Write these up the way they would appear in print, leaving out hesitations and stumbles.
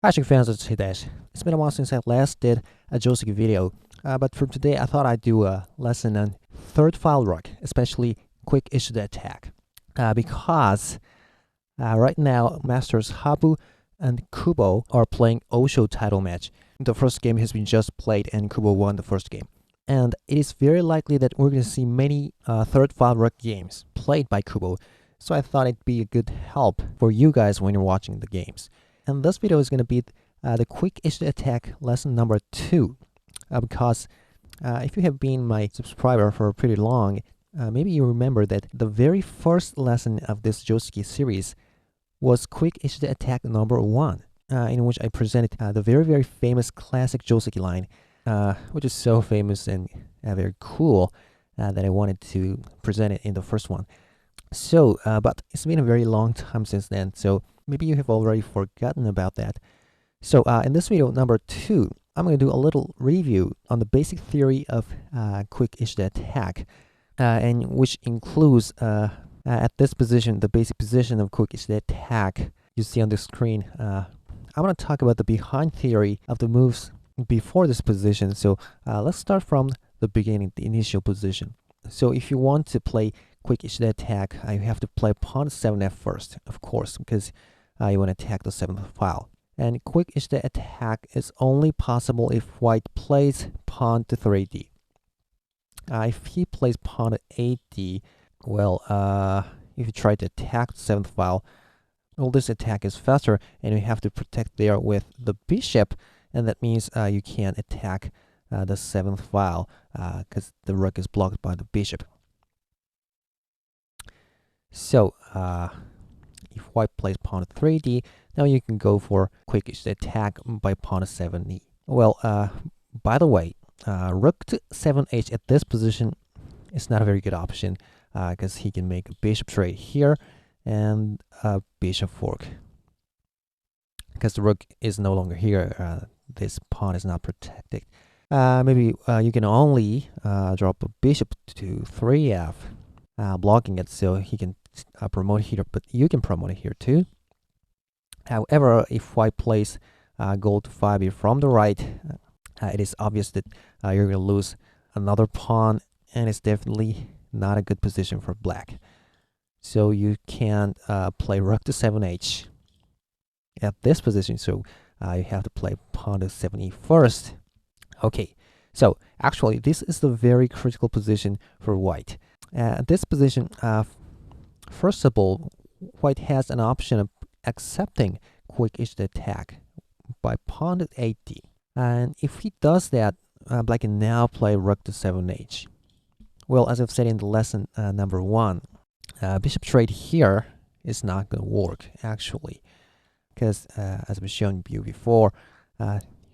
Hi, Shogi fans, it's Hidesh. It's been a while since I last did a Josuke video, but for today I thought I'd do a lesson on third file rook, especially quick Ishida attack. Because right now, Masters Habu and Kubo are playing Osho title match. The first game has been just played and Kubo won the first game. And it is very likely that we're going to see many third file rook games played by Kubo, so I thought it'd be a good help for you guys when you're watching the games. And this video is going to be the quick Ishida attack lesson number 2. Because if you have been my subscriber for pretty long, maybe you remember that the very first lesson of this Josuke series was quick Ishida attack number 1, in which I presented the very famous classic Josuke line, which is so famous and very cool that I wanted to present it in the first one. So, but it's been a very long time since then, so maybe you have already forgotten about that. So in this video number 2, I'm going to do a little review on the basic theory of quick Ishida attack, and which includes at this position, the basic position of quick Ishida attack you see on the screen. I'm going to talk about the behind theory of the moves before this position. So let's start from the beginning, the initial position. So if you want to play quick Ishida attack, you have to play pawn 7f first, of course, because you want to attack the 7th file. And quick Ishida attack is only possible if white plays pawn to 3d. If he plays pawn to 8d, well, if you try to attack the 7th file, well, this attack is faster, and you have to protect there with the bishop, and that means you can't attack the 7th file because the rook is blocked by the bishop. So, if white plays pawn to 3d, now you can go for quick Ishida attack by pawn to 7e. Well, by the way, rook to 7h at this position is not a very good option because he can make a bishop trade here and a bishop fork. Because the rook is no longer here, this pawn is not protected. Maybe you can only drop a bishop to 3f, blocking it so he can promote here, but you can promote it here too. However, if white plays gold to 5e from the right, it is obvious that you're going to lose another pawn, and it's definitely not a good position for black. So you can't play rook to 7h at this position, so you have to play pawn to 7e first. Okay, so actually this is the very critical position for white. This position, first of all, white has an option of accepting quick Ishida attack by pawn to 8d. And if he does that, black can now play rook to 7h. Well, as I've said in the lesson number 1, bishop trade here is not going to work, actually. Because, as I've shown you before,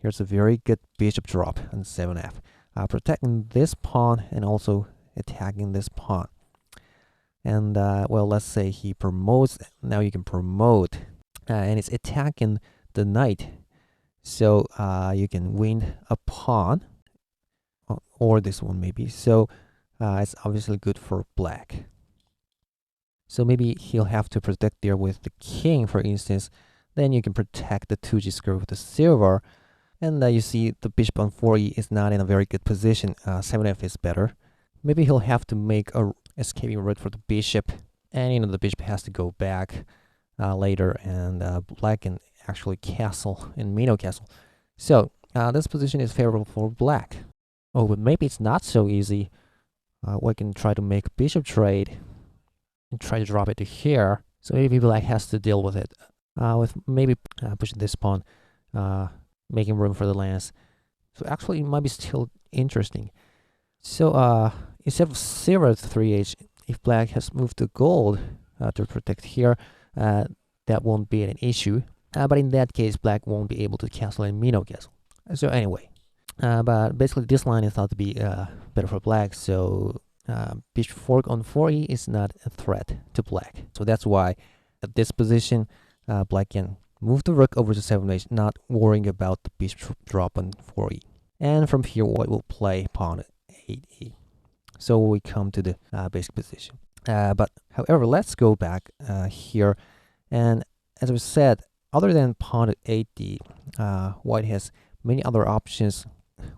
here's a very good bishop drop on 7f, protecting this pawn and also attacking this pawn. And, well, let's say he promotes. Now you can promote, and it's attacking the knight. So you can win a pawn, or this one maybe. So it's obviously good for black. So maybe he'll have to protect there with the king, for instance. Then you can protect the 2g square with the silver. And you see the bishop on 4e is not in a very good position. 7f is better. Maybe he'll have to make a escaping route for the bishop. And, the bishop has to go back later. And black can actually castle and Mino castle. So this position is favorable for black. Oh, but maybe it's not so easy. We can try to make a bishop trade and try to drop it to here. So maybe black has to deal with it. With maybe pushing this pawn, making room for the lance. So actually it might be still interesting. So instead of 0 to 3h, if black has moved to gold to protect here, that won't be an issue. But in that case, black won't be able to castle and Mino castle. So anyway, but basically this line is thought to be better for black. So bishop fork on 4e is not a threat to black. So that's why at this position, black can move the rook over to 7h, not worrying about the bishop drop on 4e. And from here, white will play pawn 8e. So we come to the basic position. But however, let's go back here. And as we said, other than pawn to 8d, white has many other options,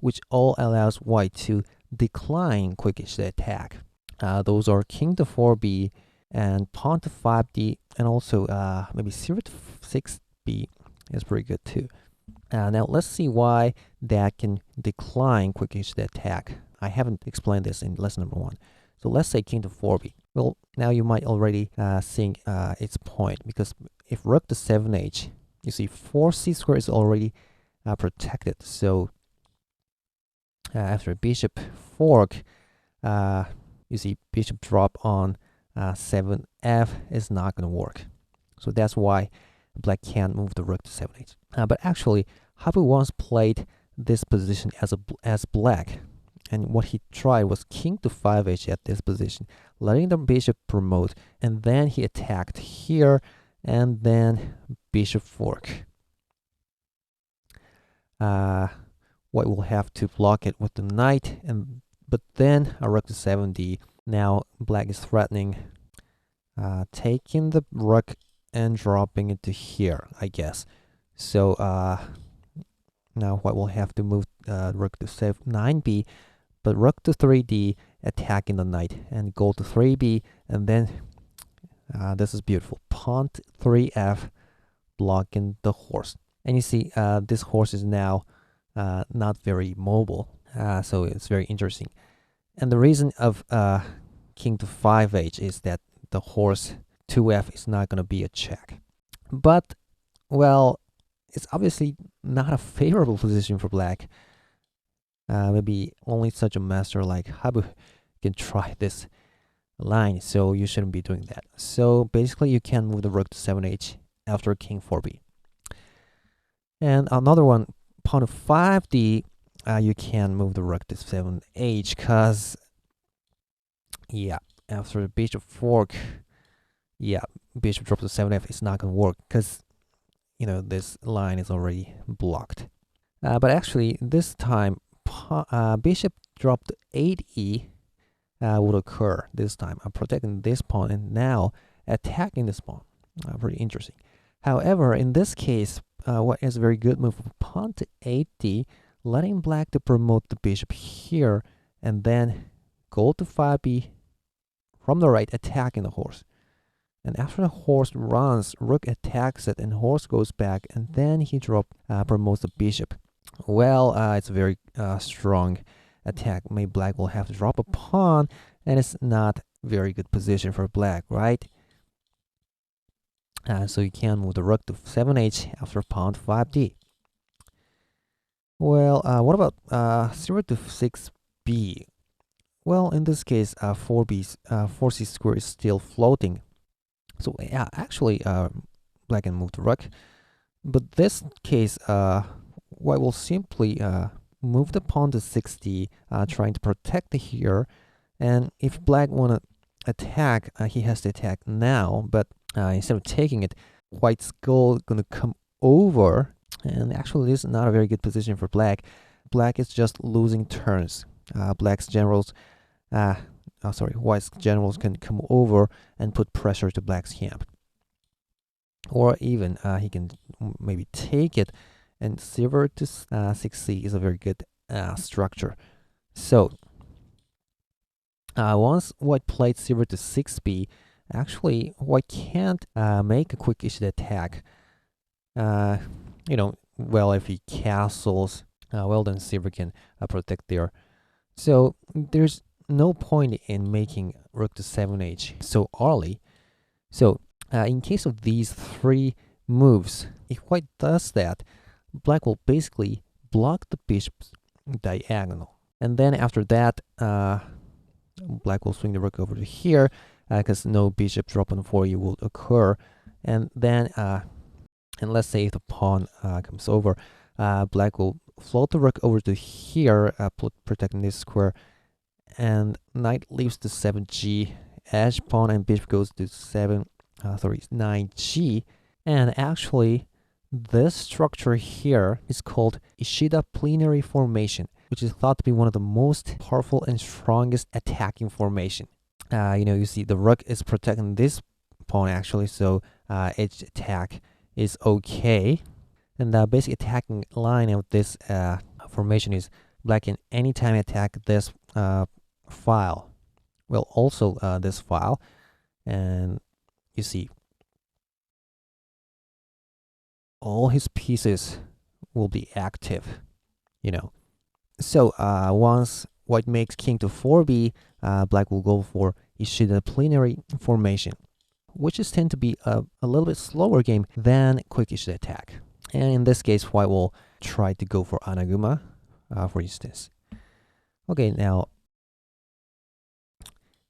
which all allows white to decline quick Ishida attack. Those are king to 4b and pawn to 5d, and also maybe 0 to 6b is pretty good too. Now let's see why that can decline quick Ishida attack. I haven't explained this in lesson number 1. So let's say king to 4b. Well, now you might already think its point, because if rook to 7h, you see 4c square is already protected. So after bishop fork, you see bishop drop on 7f is not going to work. So that's why black can't move the rook to 7h. But actually, Habu once played this position as black, and what he tried was king to 5h at this position, letting the bishop promote, and then he attacked here, and then bishop fork. White will have to block it with the knight, but then a rook to 7d. Now black is threatening taking the rook and dropping it to here, I guess. So now white will have to move rook to 9b, but rook to 3d, attacking the knight, and go to 3b, and then this is beautiful. Pawn to 3f, blocking the horse. And you see this horse is now not very mobile, so it's very interesting. And the reason of king to 5h is that the horse 2f is not going to be a check. But, well, it's obviously not a favorable position for black. Maybe only such a master like Habu can try this line, so you shouldn't be doing that. So basically you can move the rook to 7h after king 4b. And another one, pawn to 5d, you can move the rook to 7h, because, yeah, after the bishop fork, yeah, bishop drop to 7f is not going to work, because, you know, this line is already blocked. But actually, this time, bishop drop to 8e would occur this time. I'm protecting this pawn and now attacking this pawn. Pretty interesting. However, in this case, what is a very good move, pawn to 8d, letting black to promote the bishop here, and then go to 5b from the right, attacking the horse. And after the horse runs, rook attacks it, and horse goes back, and then he promotes the bishop. Well, it's a very strong attack. Maybe black will have to drop a pawn, and it's not very good position for black, right? So you can move the rook to 7h after pawn to 5d. Well, what about 0 to 6b? Well, in this case, 4c square is still floating. So yeah, actually, black can move the rook. But this case, white will simply move the pawn to 6d, trying to protect here. And if black want to attack, he has to attack now. But instead of taking it, white's goal is going to come over. And actually, this is not a very good position for black. Black is just losing turns. White's generals can come over and put pressure to black's camp. Or even he can maybe take it, and 0 to 6c is a very good structure. So once white played 0 to 6b, actually white can't make a quick Ishida attack. Well, if he castles, well, then silver can protect there. So there's no point in making rook to 7h so early. So in case of these three moves, if white does that, black will basically block the bishop's diagonal. And then after that, black will swing the rook over to here, because no bishop drop on 4e will occur. And then, and let's say if the pawn comes over, black will float the rook over to here, protecting this square. And knight leaves to 7g, edge pawn and bishop goes to 9g. And actually, this structure here is called Ishida plenary formation, which is thought to be one of the most powerful and strongest attacking formation. You see the rook is protecting this pawn actually, so edge attack is okay. And the basic attacking line of this formation is black can anytime attack this file. Well, also this file, and you see all his pieces will be active, you know. So once white makes king to 4b, black will go for Ishida plenary formation, which is tend to be a little bit slower game than quick Ishida attack. And in this case, white will try to go for Anaguma, for instance. Okay, now,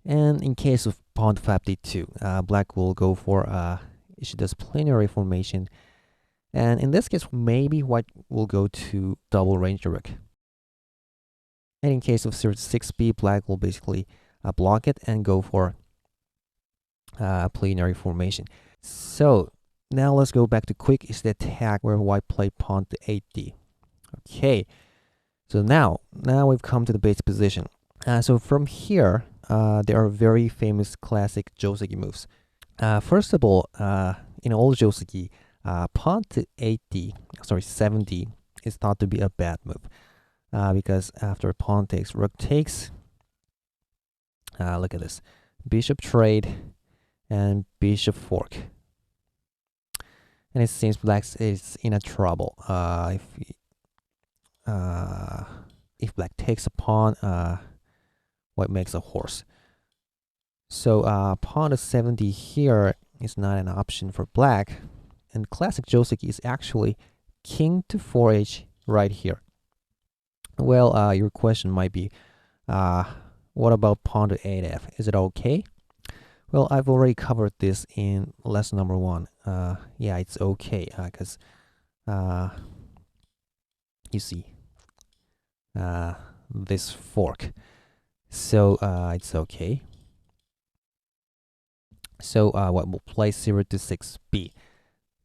and in case of pawn to 5d2, black will go for Ishida's plenary formation. And in this case, maybe white will go to double range rook. And in case of 6b, black will basically block it and go for plenary formation. So now let's go back to quick Ishida attack where white played pawn to 8d. Okay, so now we've come to the base position. So from here, there are very famous classic Joseki moves. First of all, in old Joseki, pawn to 7d is thought to be a bad move because after pawn takes, rook takes, look at this, bishop trade and bishop fork. And it seems black is in a trouble. If black takes a pawn, white makes a horse. So pawn to 7d here is not an option for black. And classic Joseki is actually king to 4h right here. Well, your question might be, what about pawn to 8f? Is it okay? Well, I've already covered this in lesson number 1. Yeah, it's okay because you see this fork. So it's okay. So what we'll play 0 to 6b.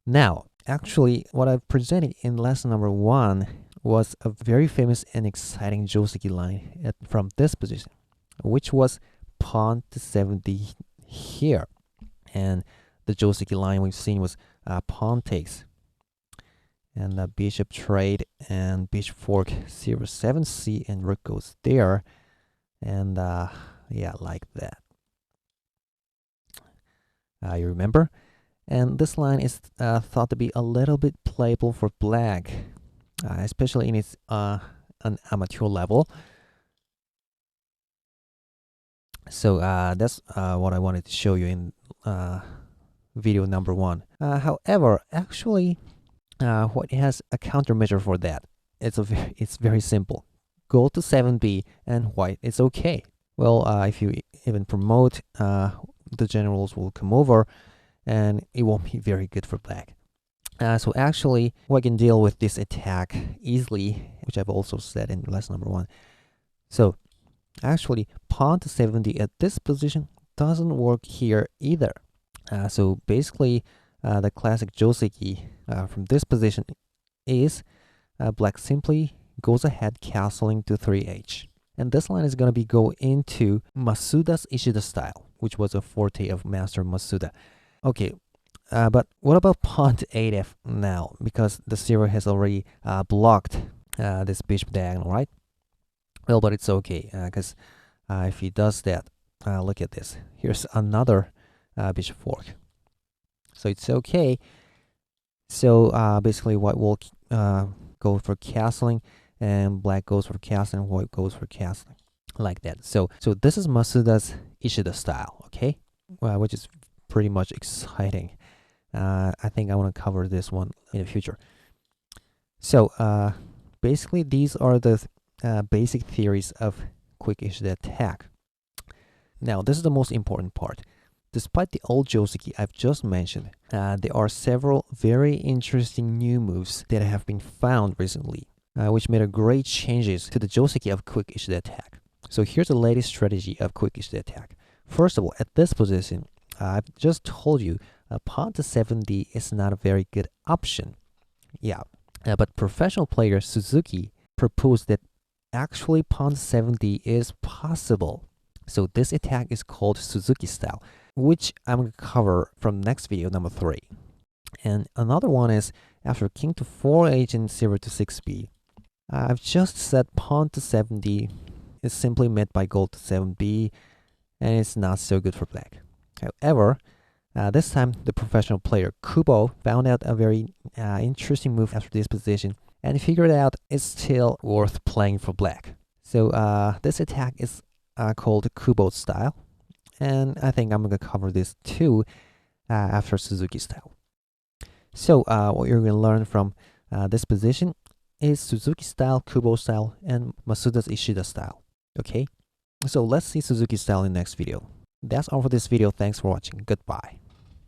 Now, actually, what I've presented in lesson number 1 was a very famous and exciting Joseki line from this position, which was pawn to 7d here. And the Joseki line we've seen was pawn takes, and the bishop trade, and bishop fork 7c, and rook goes there. And yeah, like that. You remember? And this line is thought to be a little bit playable for black, especially in its an amateur level. So that's what I wanted to show you in video number 1. However, actually, what has a countermeasure for that? It's very simple. Go to 7b and white is okay. Well, if you even promote, the generals will come over, and it won't be very good for black. So actually, we can deal with this attack easily, which I've also said in lesson number 1. So actually, pawn to 7d at this position doesn't work here either. So basically, the classic Joseki from this position is black simply goes ahead castling to 3h. And this line is going to be go into Masuda's Ishida style, which was a forte of Master Masuda. Okay, but what about pawn to 8f now? Because the 0 has already blocked this bishop diagonal, right? Well, but it's okay, because if he does that, look at this. Here's another bishop fork. So it's okay. So basically white will go for castling, and black goes for castling, white goes for castling, like that. So this is Masuda's Ishida style, okay? Which is pretty much exciting. I think I want to cover this one in the future. So basically, these are the basic theories of quick Ishida attack. Now, this is the most important part. Despite the old Joseki I've just mentioned, there are several very interesting new moves that have been found recently, which made a great changes to the Joseki of quick Ishida attack. So here's the latest strategy of quick Ishida attack. First of all, at this position, I've just told you pawn to 7d is not a very good option. Yeah, but professional player Suzuki proposed that actually pawn to 7d is possible. So this attack is called Suzuki style, which I'm going to cover from next video, number 3. And another one is after king to 4h and 0 to 6b. I've just said pawn to 7d is simply met by gold to 7b, and it's not so good for black. However, this time the professional player Kubo found out a very interesting move after this position, and figured out it's still worth playing for black. So this attack is called Kubo style, and I think I'm going to cover this too after Suzuki style. So what you're going to learn from this position is Suzuki style, Kubo style, and Masuda's Ishida style. Okay, so let's see Suzuki style in the next video. That's all for this video. Thanks for watching. Goodbye.